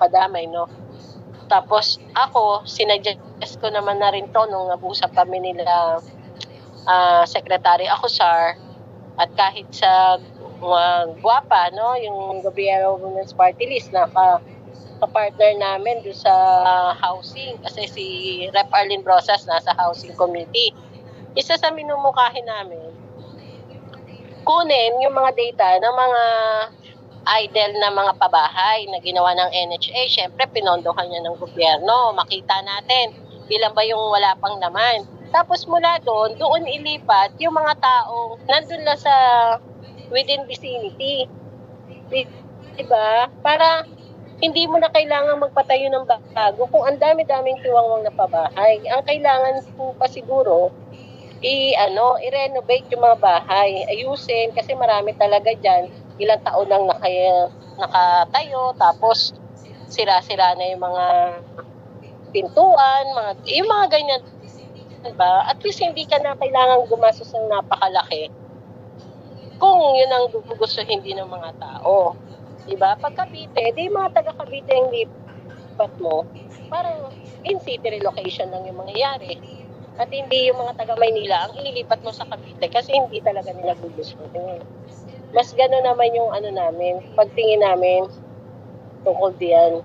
napadamay, no? Tapos ako, sinuggest ko naman na rin to nung nag-usap kami nila Secretary Acosar at kahit sa Guapa, no, yung Gobyerno Women's Party List na ka-partner namin doon sa housing kasi si Rep. Arlene Brosas nasa housing committee. Isa sa minumungkahi namin, kunin yung mga data ng mga idle na mga pabahay na ginawa ng NHA. Siyempre, pinondohan niya ng gobyerno. Makita natin ilan ba yung wala pang laman. Tapos mula doon ilipat yung mga taong nandun lang sa within vicinity. Diba? Para hindi mo na kailangan magpatayo ng bago kung ang dami-daming tiwangwang na pabahay. Ang kailangan po pa siguro, i-renovate yung mga bahay, ayusin, kasi marami talaga dyan, ilang taon nang nakatayo, tapos sira-sira na yung mga pintuan, yung mga ganyan, diba? At least hindi ka na kailangan gumastos ng napakalaki kung yun ang gugustuhin din ng mga tao. Diba? Pag Cavite, di mga taga Cavite yung lipat mo, parang in-city relocation lang yung mangyayari. At hindi yung mga taga Maynila ang ililipat mo sa Cavite kasi hindi talaga nila gugustuhin. Mas gano'n naman yung namin, pagtingin namin tungkol diyan.